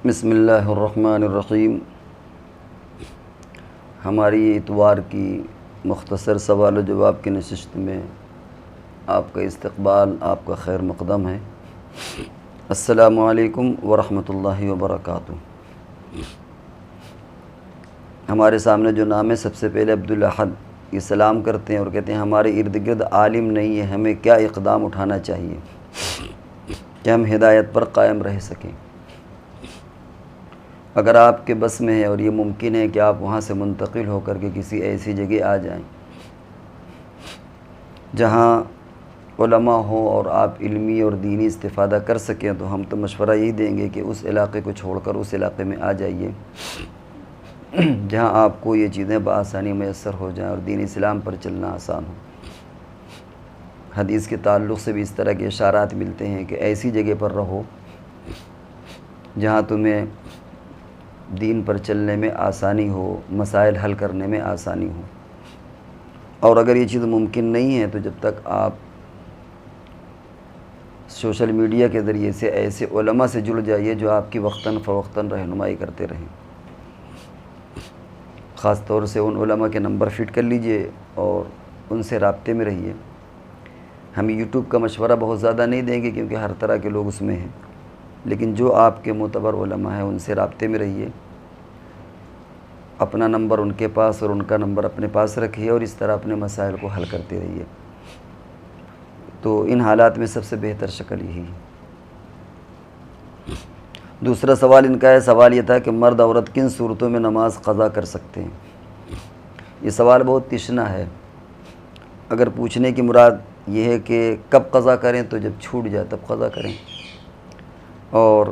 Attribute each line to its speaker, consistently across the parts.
Speaker 1: بسم اللہ الرحمن الرحیم۔ ہماری اتوار کی مختصر سوال و جواب کی نشست میں آپ کا استقبال، آپ کا خیر مقدم ہے۔ السلام علیکم ورحمۃ اللہ وبرکاتہ۔ ہمارے سامنے جو نام ہے، سب سے پہلے عبدالاحد، یہ سلام کرتے ہیں اور کہتے ہیں ہمارے ارد گرد عالم نہیں ہے، ہمیں کیا اقدام اٹھانا چاہیے کہ ہم ہدایت پر قائم رہ سکیں۔ اگر آپ کے بس میں ہے اور یہ ممکن ہے کہ آپ وہاں سے منتقل ہو کر کے کسی ایسی جگہ آ جائیں جہاں علماء ہوں اور آپ علمی اور دینی استفادہ کر سکیں، تو ہم تو مشورہ یہی دیں گے کہ اس علاقے کو چھوڑ کر اس علاقے میں آ جائیے جہاں آپ کو یہ چیزیں بآسانی میسر ہو جائیں اور دین اسلام پر چلنا آسان ہو۔ حدیث کے تعلق سے بھی اس طرح کے اشارات ملتے ہیں کہ ایسی جگہ پر رہو جہاں تمہیں دین پر چلنے میں آسانی ہو، مسائل حل کرنے میں آسانی ہو۔ اور اگر یہ چیز ممکن نہیں ہے تو جب تک آپ سوشل میڈیا کے ذریعے سے ایسے علماء سے جڑ جائیے جو آپ کی وقتاً فوقتاً رہنمائی کرتے رہیں۔ خاص طور سے ان علماء کے نمبر فٹ کر لیجئے اور ان سے رابطے میں رہیے۔ ہم یوٹیوب کا مشورہ بہت زیادہ نہیں دیں گے کیونکہ ہر طرح کے لوگ اس میں ہیں، لیکن جو آپ کے معتبر علماء ہیں ان سے رابطے میں رہیے، اپنا نمبر ان کے پاس اور ان کا نمبر اپنے پاس رکھیے اور اس طرح اپنے مسائل کو حل کرتے رہیے۔ تو ان حالات میں سب سے بہتر شکل یہی ہے۔ دوسرا سوال ان کا ہے، سوال یہ تھا کہ مرد عورت کن صورتوں میں نماز قضا کر سکتے ہیں؟ یہ سوال بہت تشنا ہے۔ اگر پوچھنے کی مراد یہ ہے کہ کب قضا کریں، تو جب چھوٹ جائے تب قضا کریں، اور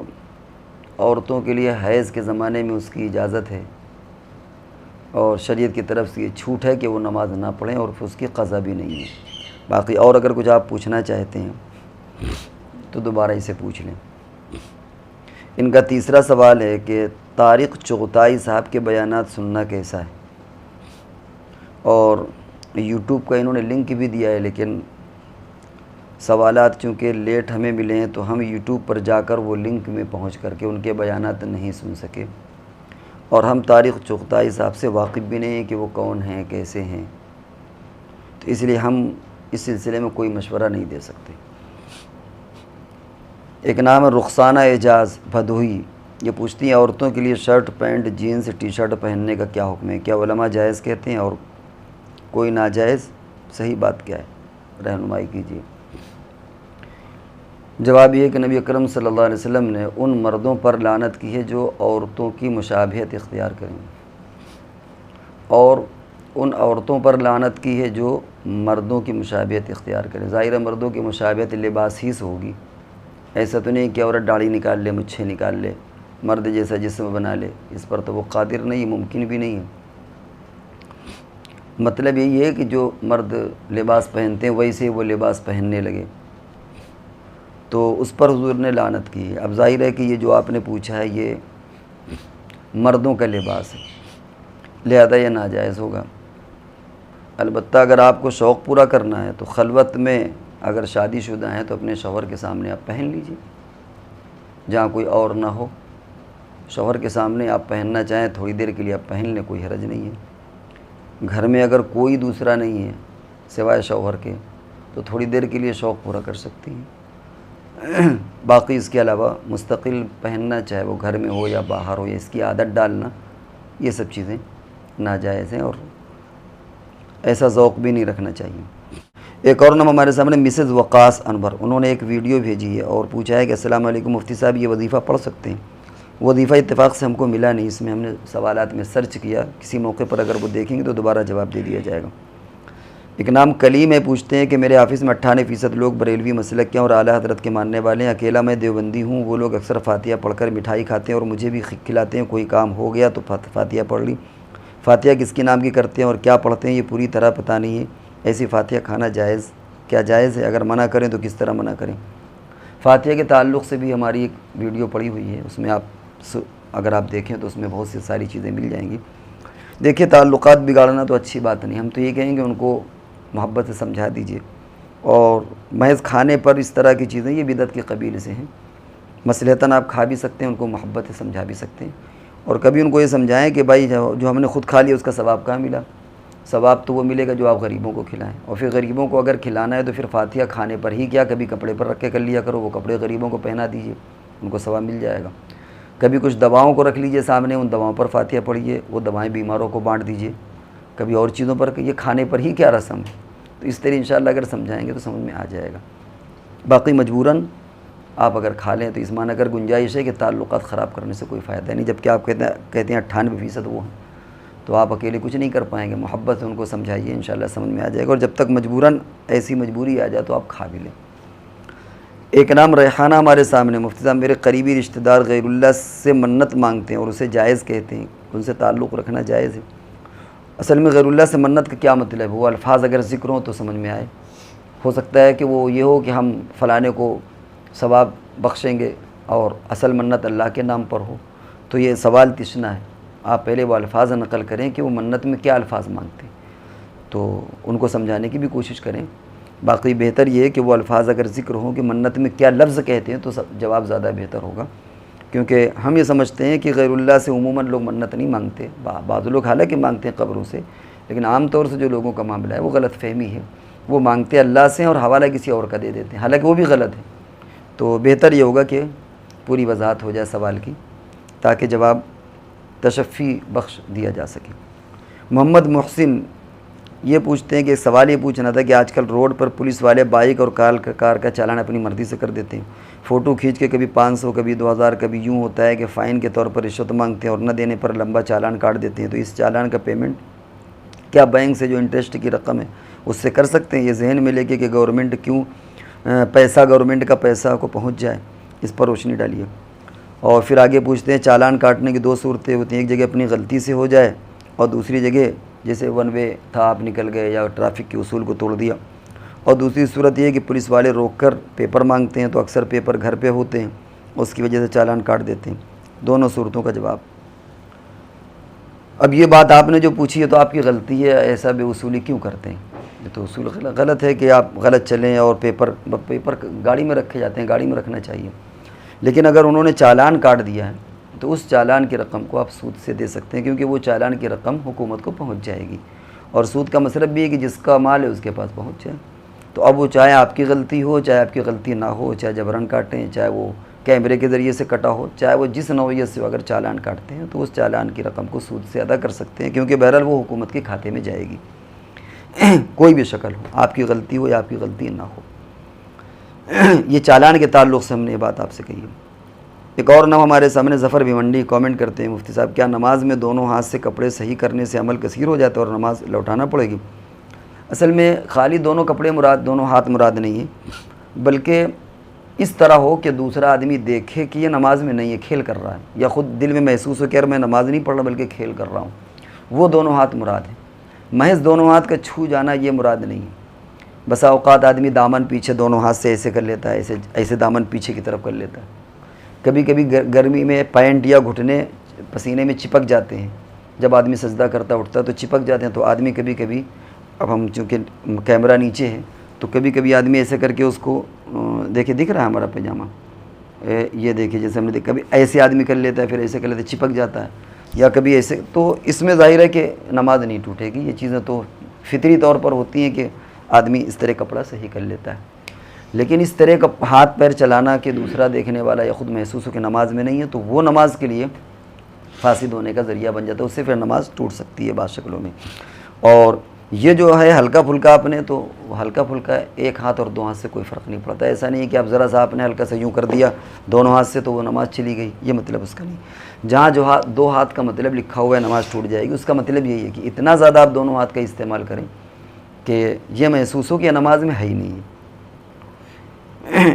Speaker 1: عورتوں کے لیے حیض کے زمانے میں اس کی اجازت ہے اور شریعت کی طرف سے یہ چھوٹ ہے کہ وہ نماز نہ پڑھیں اور پھر اس کی قضا بھی نہیں ہے۔ باقی اور اگر کچھ آپ پوچھنا چاہتے ہیں تو دوبارہ اسے پوچھ لیں۔ ان کا تیسرا سوال ہے کہ طارق چغتائی صاحب کے بیانات سننا کیسا ہے؟ اور یوٹیوب کا انہوں نے لنک بھی دیا ہے، لیکن سوالات چونکہ لیٹ ہمیں ملے ہیں تو ہم یوٹیوب پر جا کر وہ لنک میں پہنچ کر کے ان کے بیانات نہیں سن سکے، اور ہم طارق چغتائی صاحب سے واقف بھی نہیں ہیں کہ وہ کون ہیں، کیسے ہیں، تو اس لیے ہم اس سلسلے میں کوئی مشورہ نہیں دے سکتے۔ ایک نام ہے رخسانہ اعجاز بھدوئی، یہ پوچھتی ہیں عورتوں کے لیے shirt pant jeans T shirt پہننے کا کیا حکم ہے؟ کیا علماء جائز کہتے ہیں اور کوئی ناجائز؟ صحیح بات کیا ہے، رہنمائی کیجیے۔ جواب یہ کہ نبی اکرم صلی اللہ علیہ وسلم نے ان مردوں پر لعنت کی ہے جو عورتوں کی مشابہت اختیار کریں، اور ان عورتوں پر لعنت کی ہے جو مردوں کی مشابہت اختیار کریں۔ ظاہر مردوں کی مشابہت لباس ہی سے ہوگی، ایسا تو نہیں کہ عورت داڑھی نکال لے، مچھیں نکال لے، مرد جیسا جسم بنا لے، اس پر تو وہ قادر نہیں، ممکن بھی نہیں ہے۔ مطلب یہی ہے کہ جو مرد لباس پہنتے ہیں ویسے وہ لباس پہننے لگے، تو اس پر حضور نے لعنت کی ہے۔ اب ظاہر ہے کہ یہ جو آپ نے پوچھا ہے یہ مردوں کا لباس ہے، لہذا یہ ناجائز ہوگا۔ البتہ اگر آپ کو شوق پورا کرنا ہے تو خلوت میں اگر شادی شدہ ہیں تو اپنے شوہر کے سامنے آپ پہن لیجئے، جہاں کوئی اور نہ ہو، شوہر کے سامنے آپ پہننا چاہیں تھوڑی دیر کے لیے آپ پہن لیں، کوئی حرج نہیں ہے۔ گھر میں اگر کوئی دوسرا نہیں ہے سوائے شوہر کے تو تھوڑی دیر کے لیے شوق پورا کر سکتی ہیں۔ باقی اس کے علاوہ مستقل پہننا، چاہے وہ گھر میں ہو یا باہر ہو، یا اس کی عادت ڈالنا، یہ سب چیزیں ناجائز ہیں اور ایسا ذوق بھی نہیں رکھنا چاہیے۔ ایک اور نام ہمارے سامنے مسز وقاص انور، انہوں نے ایک ویڈیو بھیجی ہے اور پوچھا ہے کہ السلام علیکم مفتی صاحب، یہ وظیفہ پڑھ سکتے ہیں؟ وظیفہ اتفاق سے ہم کو ملا نہیں، اس میں ہم نے سوالات میں سرچ کیا، کسی موقع پر اگر وہ دیکھیں گے تو دوبارہ جواب دے دیا جائے گا۔ ایک نام کلیم ہے، پوچھتے ہیں کہ میرے آفس میں 98% لوگ بریلوی مسلک کے اور اعلیٰ حضرت کے ماننے والے ہیں، اکیلا میں دیوبندی ہوں، وہ لوگ اکثر فاتحہ پڑھ کر مٹھائی کھاتے ہیں اور مجھے بھی کھلاتے ہیں، کوئی کام ہو گیا تو فاتحہ پڑھ لی۔ فاتحہ کس کے نام کی کرتے ہیں اور کیا پڑھتے ہیں یہ پوری طرح پتہ نہیں ہے، ایسی فاتحہ کھانا جائز کیا جائز ہے؟ اگر منع کریں تو کس طرح منع کریں؟ فاتحہ کے تعلق سے بھی ہماری ایک ویڈیو پڑی ہوئی ہے، اس میں آپ اگر آپ دیکھیں تو اس میں بہت سی ساری چیزیں مل جائیں گی۔ دیکھیں، تعلقات بگاڑنا تو اچھی بات نہیں، ہم تو یہ کہیں گے ان کو محبت سے سمجھا دیجئے، اور محض کھانے پر اس طرح کی چیزیں یہ بدعت کے قبیل سے ہیں، مصلحتاً آپ کھا بھی سکتے ہیں، ان کو محبت سے سمجھا بھی سکتے ہیں، اور کبھی ان کو یہ سمجھائیں کہ بھائی جو ہم نے خود کھا لیا اس کا ثواب کہاں ملا؟ ثواب تو وہ ملے گا جو آپ غریبوں کو کھلائیں، اور پھر غریبوں کو اگر کھلانا ہے تو پھر فاتحہ کھانے پر ہی کیا، کبھی کپڑے پر رکھ کے کر لیا کرو، وہ کپڑے غریبوں کو پہنا دیجئے، ان کو ثواب مل جائے گا۔ کبھی کچھ دواؤں کو رکھ لیجئے سامنے، ان دواؤں پر فاتحہ پڑھیے، وہ دوائیں بیماروں کو بانٹ دیجئے، کبھی اور چیزوں پر، یہ کھانے پر ہی کیا رسم ہے؟ تو اس طرح انشاءاللہ اگر سمجھائیں گے تو سمجھ میں آ جائے گا۔ باقی مجبوراً آپ اگر کھا لیں تو اس معنی اگر گنجائش ہے کہ تعلقات خراب کرنے سے کوئی فائدہ نہیں، جبکہ آپ کہتے ہیں 98% وہ ہیں، تو آپ اکیلے کچھ نہیں کر پائیں گے، محبت سے ان کو سمجھائیے، انشاءاللہ سمجھ میں آ جائے گا، اور جب تک مجبوراً ایسی مجبوری آ جائے تو آپ کھا بھی لیں۔ ایک نام ریحانہ ہمارے سامنے، مفتی صاحب میرے قریبی رشتہ دار غیر اللہ سے منت مانگتے ہیں اور اسے جائز کہتے ہیں، ان سے تعلق رکھنا جائز ہے؟ اصل میں غیر اللہ سے منت کا کیا مطلب ہے؟ وہ الفاظ اگر ذکر ہوں تو سمجھ میں آئے، ہو سکتا ہے کہ وہ یہ ہو کہ ہم فلانے کو ثواب بخشیں گے اور اصل منت اللہ کے نام پر ہو، تو یہ سوال تشنا ہے، آپ پہلے وہ الفاظ نقل کریں کہ وہ منت میں کیا الفاظ مانگتے ہیں، تو ان کو سمجھانے کی بھی کوشش کریں۔ باقی بہتر یہ ہے کہ وہ الفاظ اگر ذکر ہوں کہ منت میں کیا لفظ کہتے ہیں تو جواب زیادہ بہتر ہوگا، کیونکہ ہم یہ سمجھتے ہیں کہ غیر اللہ سے عموماً لوگ منت نہیں مانگتے، بعض لوگ حالانکہ مانگتے ہیں قبروں سے، لیکن عام طور سے جو لوگوں کا معاملہ ہے وہ غلط فہمی ہے، وہ مانگتے اللہ سے اور حوالہ کسی اور کا دے دیتے ہیں، حالانکہ وہ بھی غلط ہے۔ تو بہتر یہ ہوگا کہ پوری وضاحت ہو جائے سوال کی تاکہ جواب تشفی بخش دیا جا سکے۔ محمد محسن یہ پوچھتے ہیں کہ ایک سوال یہ پوچھنا تھا کہ آج کل روڈ پر پولیس والے بائک اور کار کا چالان اپنی مرضی سے کر دیتے ہیں، فوٹو کھینچ کے کبھی 500 کبھی 2000 کبھی یوں ہوتا ہے کہ فائن کے طور پر رشوت مانگتے ہیں اور نہ دینے پر لمبا چالان کاٹ دیتے ہیں، تو اس چالان کا پیمنٹ کیا بینک سے جو انٹرسٹ کی رقم ہے اس سے کر سکتے ہیں؟ یہ ذہن میں لے کے کہ گورنمنٹ کیوں گورنمنٹ کا پیسہ کو پہنچ جائے، اس پر روشنی ڈالیے۔ اور پھر آگے پوچھتے ہیں چالان کاٹنے کی 2 صورتیں ہوتی ہیں، ایک جگہ اپنی غلطی سے ہو جائے اور دوسری جگہ جیسے ون وے تھا آپ نکل گئے یا ٹریفک کے اصول کو توڑ دیا، اور دوسری صورت یہ ہے کہ پولیس والے روک کر پیپر مانگتے ہیں تو اکثر پیپر گھر پہ ہوتے ہیں، اس کی وجہ سے چالان کاٹ دیتے ہیں۔ دونوں صورتوں کا جواب۔ اب یہ بات آپ نے جو پوچھی ہے تو آپ کی غلطی ہے، ایسا بے اصولی کیوں کرتے ہیں؟ یہ تو اصول غلط ہے کہ آپ غلط چلیں اور پیپر گاڑی میں رکھے جاتے ہیں، گاڑی میں رکھنا چاہیے، لیکن اگر انہوں نے چالان کاٹ دیا ہے تو اس چالان کی رقم کو آپ سود سے دے سکتے ہیں، کیونکہ وہ چالان کی رقم حکومت کو پہنچ جائے گی، اور سود کا مطلب بھی ہے کہ جس کا مال ہے اس کے پاس پہنچ جائے۔ تو اب وہ چاہے آپ کی غلطی ہو چاہے آپ کی غلطی نہ ہو، چاہے جبراً کاٹیں چاہے وہ کیمرے کے ذریعے سے کٹا ہو، چاہے وہ جس نوعیت سے اگر چالان کاٹتے ہیں تو اس چالان کی رقم کو سود سے ادا کر سکتے ہیں، کیونکہ بہرحال وہ حکومت کے کھاتے میں جائے گی، کوئی بھی شکل ہو، آپ کی غلطی ہو یا آپ کی غلطی نہ ہو۔ یہ چالان کے تعلق سے ہم نے یہ بات آپ سے کہی ہے۔ ایک اور نام ہمارے سامنے ظفر بھیونڈی کامنٹ کرتے ہیں، مفتی صاحب کیا نماز میں دونوں ہاتھ سے کپڑے صحیح کرنے سے عمل کثیر ہو جاتا ہے اور نماز لوٹانا پڑے گی؟ اصل میں خالی دونوں ہاتھ مراد نہیں ہے، بلکہ اس طرح ہو کہ دوسرا آدمی دیکھے کہ یہ نماز میں نہیں ہے، کھیل کر رہا ہے، یا خود دل میں محسوس ہو کہ یار میں نماز نہیں پڑھ رہا بلکہ کھیل کر رہا ہوں، وہ دونوں ہاتھ مراد ہیں۔ محض دونوں ہاتھ کا چھو جانا یہ مراد نہیں ہے۔ بسا اوقات آدمی دامن پیچھے دونوں ہاتھ سے ایسے کر لیتا ہے، ایسے دامن پیچھے کی طرف کر لیتا ہے، کبھی کبھی گرمی میں پینٹ یا گھٹنے پسینے میں چپک جاتے ہیں، جب آدمی سجدہ کرتا اٹھتا ہے تو چپک جاتے ہیں، تو آدمی کبھی کبھی، اب ہم چونکہ کیمرہ نیچے ہے تو کبھی کبھی آدمی ایسے کر کے اس کو دیکھیں، دکھ رہا ہے ہمارا پاجامہ، یہ دیکھیں جیسے ہم نے کبھی ایسے آدمی کر لیتا ہے، پھر ایسے کر لیتا ہے، چپک جاتا ہے، یا کبھی ایسے، تو اس میں ظاہر ہے کہ نماز نہیں ٹوٹے گی۔ یہ چیزیں تو فطری طور پر ہوتی ہیں کہ آدمی اس طرح کپڑا صحیح کر لیتا ہے، لیکن اس طرح کا ہاتھ پیر چلانا کہ دوسرا دیکھنے والا یا خود محسوس ہو کہ نماز میں نہیں ہے، تو وہ نماز کے لیے فاسد ہونے کا ذریعہ بن جاتا ہے، اس سے پھر نماز ٹوٹ سکتی ہے بعض شکلوں میں۔ اور یہ جو ہے ہلکا پھلکا اپنے، تو ہلکا پھلکا ایک ہاتھ اور 2 ہاتھ سے کوئی فرق نہیں پڑتا، ایسا نہیں ہے کہ اب ذرا سا آپ نے ہلکا سا یوں کر دیا 2 ہاتھ سے تو وہ نماز چلی گئی، یہ مطلب اس کا نہیں۔ جہاں جو 2 ہاتھ کا مطلب لکھا ہوا ہے نماز ٹوٹ جائے گی، اس کا مطلب یہی ہے کہ اتنا زیادہ آپ دونوں ہاتھ کا استعمال کریں کہ یہ محسوس ہو کہ یہ نماز میں ہے ہی نہیں ہے۔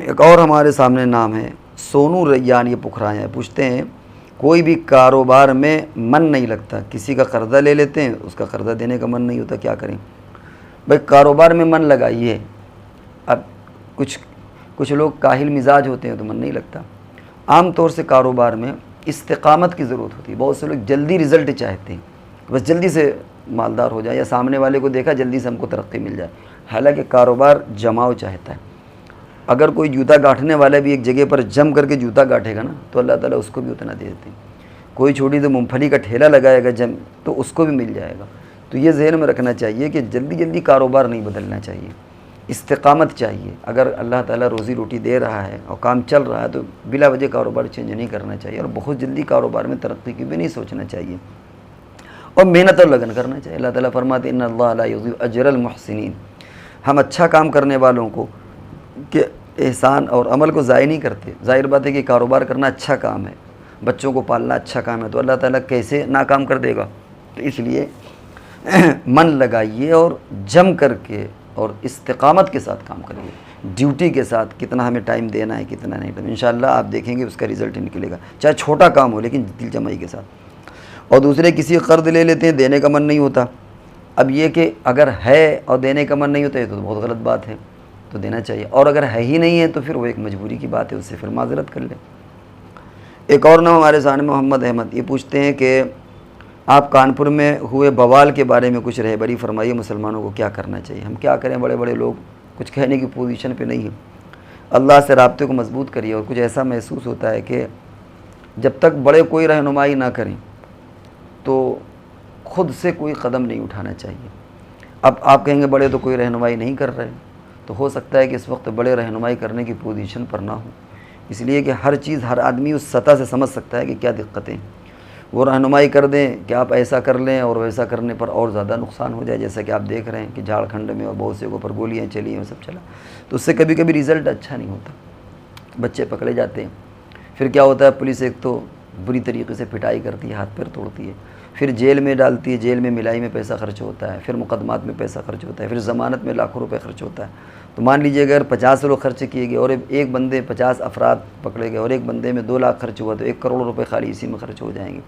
Speaker 1: ایک اور ہمارے سامنے نام ہے سونو ریان، یہ پکھرایا ہے، پوچھتے ہیں کوئی بھی کاروبار میں من نہیں لگتا، کسی کا قرضہ لے لیتے ہیں، اس کا قرضہ دینے کا من نہیں ہوتا، کیا کریں؟ بھائی کاروبار میں من لگائیے، اب کچھ لوگ کاہل مزاج ہوتے ہیں تو من نہیں لگتا۔ عام طور سے کاروبار میں استقامت کی ضرورت ہوتی ہے، بہت سے لوگ جلدی رزلٹ چاہتے ہیں، بس جلدی سے مالدار ہو جائے، یا سامنے والے کو دیکھا جلدی سے ہم کو ترقی مل جائے، حالانکہ کاروبار جماؤ چاہتا ہے۔ اگر کوئی جوتا گاٹھنے والا بھی ایک جگہ پر جم کر کے جوتا گاٹھے گا نا تو اللہ تعالیٰ اس کو بھی اتنا دے دیتے ہیں. کوئی چھوٹی سی مونگ پھلی کا ٹھیلا لگائے گا جم تو اس کو بھی مل جائے گا. تو یہ ذہن میں رکھنا چاہیے کہ جلدی جلدی کاروبار نہیں بدلنا چاہیے، استقامت چاہیے. اگر اللہ تعالیٰ روزی روٹی دے رہا ہے اور کام چل رہا ہے تو بلا وجہ کاروبار چینج نہیں کرنا چاہیے، اور بہت جلدی کاروبار میں ترقی کی بھی نہیں سوچنا چاہیے، اور محنت اور لگن کرنا چاہیے. اللہ تعالیٰ فرماتے ہیں ان اللہ لا یضیع اجر المحسنین. ہم اچھا کام کرنے والوں کو کہ احسان اور عمل کو ضائع نہیں کرتے. ظاہر بات ہے کہ کاروبار کرنا اچھا کام ہے، بچوں کو پالنا اچھا کام ہے، تو اللہ تعالیٰ کیسے ناکام کر دے گا؟ تو اس لیے من لگائیے اور جم کر کے اور استقامت کے ساتھ کام کریے، ڈیوٹی کے ساتھ. کتنا ہمیں ٹائم دینا ہے کتنا نہیں، انشاءاللہ آپ دیکھیں گے اس کا رزلٹ نکلے گا، چاہے چھوٹا کام ہو لیکن دل جمعی کے ساتھ. اور دوسرے کسی قرض لے لیتے ہیں، دینے کا من نہیں ہوتا. اب یہ کہ اگر ہے اور دینے کا من نہیں ہوتا ہے تو بہت غلط بات ہے، تو دینا چاہیے. اور اگر ہے ہی نہیں ہے تو پھر وہ ایک مجبوری کی بات ہے، اس سے پھر معذرت کر لیں. ایک اور نام ہمارے سامنے محمد احمد، یہ پوچھتے ہیں کہ آپ کانپور میں ہوئے بوال کے بارے میں کچھ رہبری فرمائیے، مسلمانوں کو کیا کرنا چاہیے؟ ہم کیا کریں، بڑے بڑے لوگ کچھ کہنے کی پوزیشن پہ نہیں ہیں. اللہ سے رابطے کو مضبوط کریے. اور کچھ ایسا محسوس ہوتا ہے کہ جب تک بڑے کوئی رہنمائی نہ کریں تو خود سے کوئی قدم نہیں اٹھانا چاہیے. اب آپ کہیں گے بڑے تو کوئی رہنمائی نہیں کر رہے، تو ہو سکتا ہے کہ اس وقت بڑے رہنمائی کرنے کی پوزیشن پر نہ ہوں. اس لیے کہ ہر چیز ہر آدمی اس سطح سے سمجھ سکتا ہے کہ کیا دقتیں ہیں. وہ رہنمائی کر دیں کہ آپ ایسا کر لیں اور ویسا کرنے پر اور زیادہ نقصان ہو جائے، جیسا کہ آپ دیکھ رہے ہیں کہ جھارکھنڈ میں اور بہت سے اوپر گولیاں چلی ہیں، سب چلا. تو اس سے کبھی کبھی رزلٹ اچھا نہیں ہوتا، بچے پکڑے جاتے ہیں. پھر کیا ہوتا ہے، پولیس ایک تو بری طریقے سے پٹائی کرتی ہے، ہاتھ پیر توڑتی ہے، پھر جیل میں ڈالتی ہے، جیل میں ملائی میں پیسہ خرچ ہوتا ہے، پھر مقدمات میں پیسہ خرچ ہوتا ہے، پھر ضمانت میں لاکھوں روپے خرچ ہوتا ہے. تو مان لیجئے اگر 50 لوگ خرچ کیے گئے اور ایک بندے 50 افراد پکڑے گئے اور ایک بندے میں 2 لاکھ خرچ ہوا تو 1 کروڑ روپے خالی اسی میں خرچ ہو جائیں گے.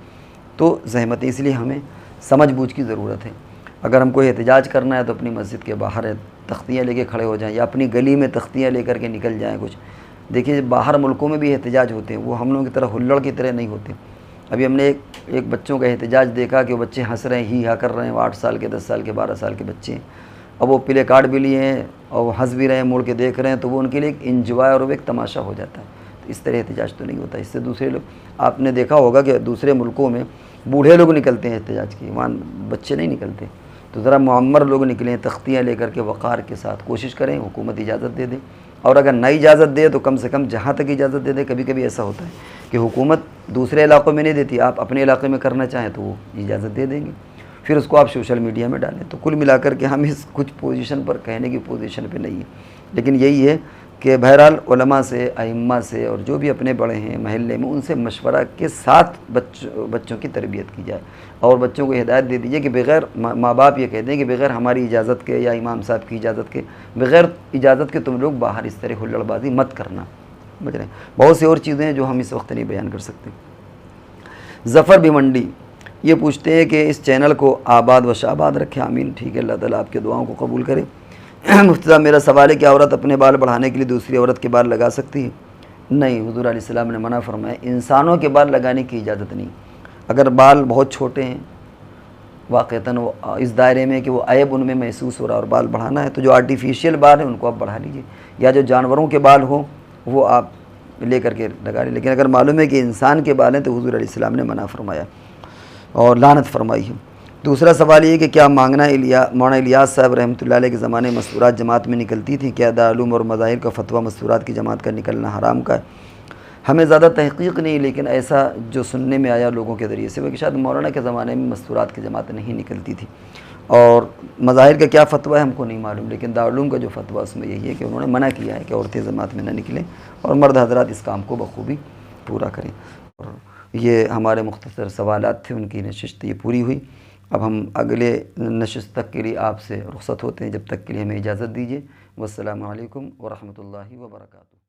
Speaker 1: تو زحمت ہے. اس لیے ہمیں سمجھ بوجھ کی ضرورت ہے. اگر ہم کو احتجاج کرنا ہے تو اپنی مسجد کے باہر تختیاں لے کے کھڑے ہو جائیں، یا اپنی گلی میں تختیاں لے کر کے نکل جائیں. کچھ دیکھیے باہر ملکوں میں بھی احتجاج ہوتے ہیں، وہ ہم لوگوں کی طرح ہلڑ کی طرح نہیں ہوتے. ابھی ہم نے ایک بچوں کا احتجاج دیکھا کہ وہ بچے ہنس رہے ہیں، ہی ہا کر رہے ہیں. وہ 8 سال کے 10 سال کے 12 سال کے بچے ہیں، اب وہ پلے کارڈ بھی لیے ہیں اور وہ ہنس بھی رہے ہیں، موڑ کے دیکھ رہے ہیں. تو وہ ان کے لیے ایک انجوائے اور وہ ایک تماشا ہو جاتا ہے. تو اس طرح احتجاج تو نہیں ہوتا. اس سے دوسرے لوگ، آپ نے دیکھا ہوگا کہ دوسرے ملکوں میں بوڑھے لوگ نکلتے ہیں احتجاج کے، وہاں بچے نہیں نکلتے. تو ذرا معمر لوگ نکلیں، تختیاں لے کر کے وقار کے ساتھ کوشش کریں، حکومت اجازت دے دے. اور اگر نہ اجازت دے تو کم سے کم جہاں تک اجازت دے دے. کبھی کبھی ایسا ہوتا ہے کہ حکومت دوسرے علاقوں میں نہیں دیتی، آپ اپنے علاقے میں کرنا چاہیں تو وہ اجازت دے دیں گے، پھر اس کو آپ سوشل میڈیا میں ڈالیں. تو کل ملا کر کے ہم اس کچھ پوزیشن پر کہنے کی پوزیشن پہ نہیں ہیں. لیکن یہی ہے کہ بہرحال علماء سے، ائمہ سے، اور جو بھی اپنے بڑے ہیں محلے میں، ان سے مشورہ کے ساتھ بچوں کی تربیت کی جائے. اور بچوں کو ہدایت دے دیجیے کہ بغیر، ماں باپ یہ کہتے ہیں کہ بغیر ہماری اجازت کے یا امام صاحب کی اجازت کے، بغیر اجازت کے تم لوگ باہر اس طرح ہلڑ بازی مت کرنا. سمجھ رہے ہیں؟ بہت سی اور چیزیں ہیں جو ہم اس وقت نہیں بیان کر سکتے. ظفر بھمنڈی یہ پوچھتے ہیں کہ اس چینل کو آباد و شاباد رکھے. آمین. ٹھیک ہے، اللہ تعالیٰ آپ کے دعاؤں کو قبول کرے. مفتی صاحب میرا سوال ہے کہ عورت اپنے بال بڑھانے کے لیے دوسری عورت کے بال لگا سکتی ہے؟ نہیں، حضور علیہ السلام نے منع فرمایا. انسانوں کے بال لگانے کی اجازت نہیں. اگر بال بہت چھوٹے ہیں، واقعتاً وہ اس دائرے میں کہ وہ عیب ان میں محسوس ہو رہا اور بال بڑھانا ہے، تو جو آرٹیفیشیل بال ہیں ان کو آپ بڑھا لیجیے، یا جو جانوروں کے بال ہوں وہ آپ لے کر کے لگا لیں. لیکن اگر معلوم ہے کہ انسان کے بال ہیں تو حضور علیہ السلام نے منع فرمایا اور لعنت فرمائی ہے. دوسرا سوال یہ کہ کیا مولانا الیاس صاحب رحمۃ اللہ علیہ کے زمانے میں مستورات جماعت میں نکلتی تھیں؟ کیا دارالعلوم اور مظاہر کا فتویٰ مستورات کی جماعت کا نکلنا حرام کا ہے؟ ہمیں زیادہ تحقیق نہیں، لیکن ایسا جو سننے میں آیا لوگوں کے ذریعے سے وہ کہ شاید مولانا کے زمانے میں مستورات کی جماعت نہیں نکلتی تھی. اور مظاہر کا کیا فتویٰ ہے ہم کو نہیں معلوم، لیکن دارالعلوم کا جو فتویٰ اس میں یہی ہے کہ انہوں نے منع کیا ہے کہ عورتیں جماعت میں نہ نکلیں اور مرد حضرات اس کام کو بخوبی پورا کریں. اور یہ ہمارے مختصر سوالات تھے، ان کی نشست یہ پوری ہوئی. اب ہم اگلے نشست تک کے لیے آپ سے رخصت ہوتے ہیں، جب تک کے لیے ہمیں اجازت دیجیے. والسلام علیکم ورحمۃ اللہ وبرکاتہ.